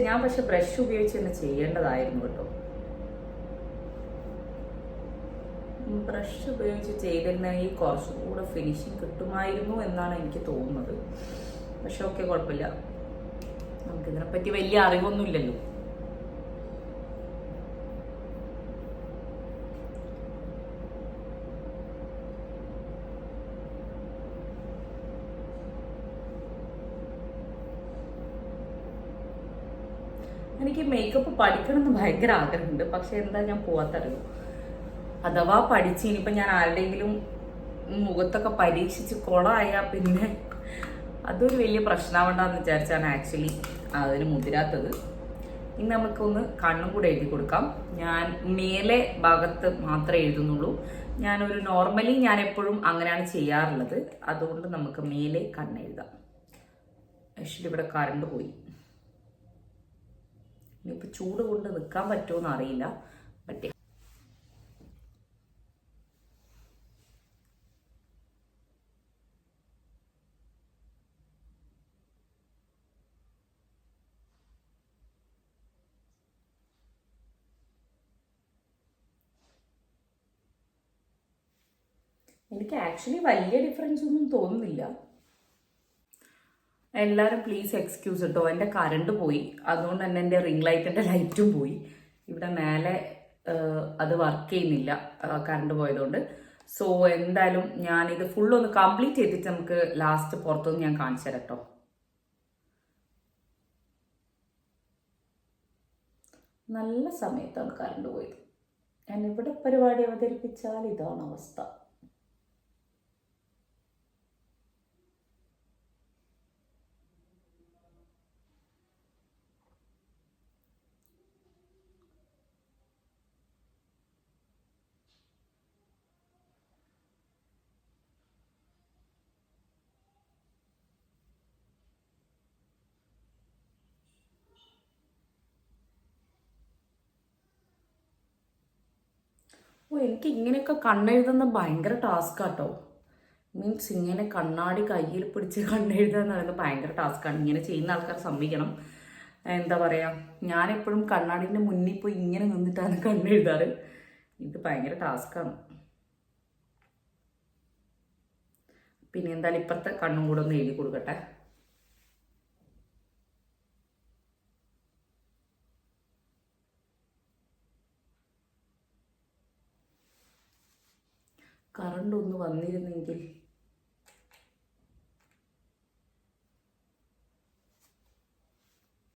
ഞാൻ പക്ഷെ ബ്രഷ് ഉപയോഗിച്ച് തന്നെ ചെയ്യേണ്ടതായിരുന്നു കേട്ടോ. ബ്രഷ് ഉപയോഗിച്ച് ചെയ്തിരുന്നെങ്കിൽ കുറച്ചും കൂടെ ഫിനിഷിങ് കിട്ടുമായിരുന്നു എന്നാണ് എനിക്ക് തോന്നുന്നത്. പക്ഷെ ഓക്കെ, കുഴപ്പമില്ല, നമുക്കിതിനെപ്പറ്റി വലിയ അറിവൊന്നുമില്ലല്ലോ. എനിക്ക് മേക്കപ്പ് പഠിക്കണമെന്ന് ഭയങ്കര ആഗ്രഹമുണ്ട്. പക്ഷെ എന്താ ഞാൻ പോവാത്തറിയോ, അഥവാ പഠിച്ച് ഇനിയിപ്പോൾ ഞാൻ ആരുടെയെങ്കിലും മുഖത്തൊക്കെ പരീക്ഷിച്ച് കുളമായാൽ പിന്നെ അതൊരു വലിയ പ്രശ്നമാവണ്ടെന്ന് വിചാരിച്ചാണ് ആക്ച്വലി അതിന് മുതിരാത്തത്. ഇനി നമുക്കൊന്ന് കണ്ണും കൂടെ എഴുതി കൊടുക്കാം. ഞാൻ മേലെ ഭാഗത്ത് മാത്രമേ എഴുതുന്നുള്ളൂ. ഞാൻ എപ്പോഴും അങ്ങനെയാണ് ചെയ്യാറുള്ളത്. അതുകൊണ്ട് നമുക്ക് മേലെ കണ്ണെഴുതാം. ആക്ച്വലി ഇവിടെ കറണ്ട് പോയി. ഇനിയിപ്പോൾ ചൂട് കൊണ്ട് നിൽക്കാൻ പറ്റുമോ അറിയില്ല. പറ്റേ എനിക്ക് ആക്ച്വലി വലിയ ഡിഫറൻസ് ഒന്നും തോന്നുന്നില്ല. എല്ലാവരും പ്ലീസ് എക്സ്ക്യൂസ് കേട്ടോ, എൻ്റെ കറണ്ട് പോയി. അതുകൊണ്ട് തന്നെ എൻ്റെ റിംഗ് ലൈറ്റിൻ്റെ ലൈറ്റും പോയി. ഇവിടെ മേലെ അത് വർക്ക് ചെയ്യുന്നില്ല കറണ്ട് പോയതുകൊണ്ട്. സോ എന്തായാലും ഞാനിത് ഫുള്ളൊന്ന് കംപ്ലീറ്റ് ചെയ്തിട്ട് നമുക്ക് ലാസ്റ്റ് പുറത്തൊന്ന് ഞാൻ കാണിച്ചു തരാം കേട്ടോ. നല്ല സമയത്താണ് കറണ്ട് പോയത്. ഞാൻ ഇവിടെ പരിപാടി അവതരിപ്പിച്ചാൽ ഇതാണ് അവസ്ഥ. എനിക്ക് ഇങ്ങനെയൊക്കെ കണ്ണെഴുതുന്ന ഭയങ്കര ടാസ്ക് ആട്ടോ. മീൻസ് ഇങ്ങനെ കണ്ണാടി കയ്യിൽ പിടിച്ച് കണ്ണെഴുതുക എന്ന് പറയുന്നത് ഭയങ്കര ടാസ്ക്കാണ്. ഇങ്ങനെ ചെയ്യുന്ന ആൾക്കാർ സമ്മതിക്കണം. എന്താ പറയുക, ഞാനെപ്പോഴും കണ്ണാടിൻ്റെ മുന്നിൽ പോയി ഇങ്ങനെ നിന്നിട്ടാണ് കണ്ണെഴുതാറ്. ഇത് ഭയങ്കര ടാസ്ക്കാണ്. പിന്നെ എന്തായാലും ഇപ്പുറത്തെ കണ്ണും കൂടെ ഒന്ന് എഴുതി കൊടുക്കട്ടെ. കറണ്ട് ഒന്ന് വന്നിരുന്നെങ്കിൽ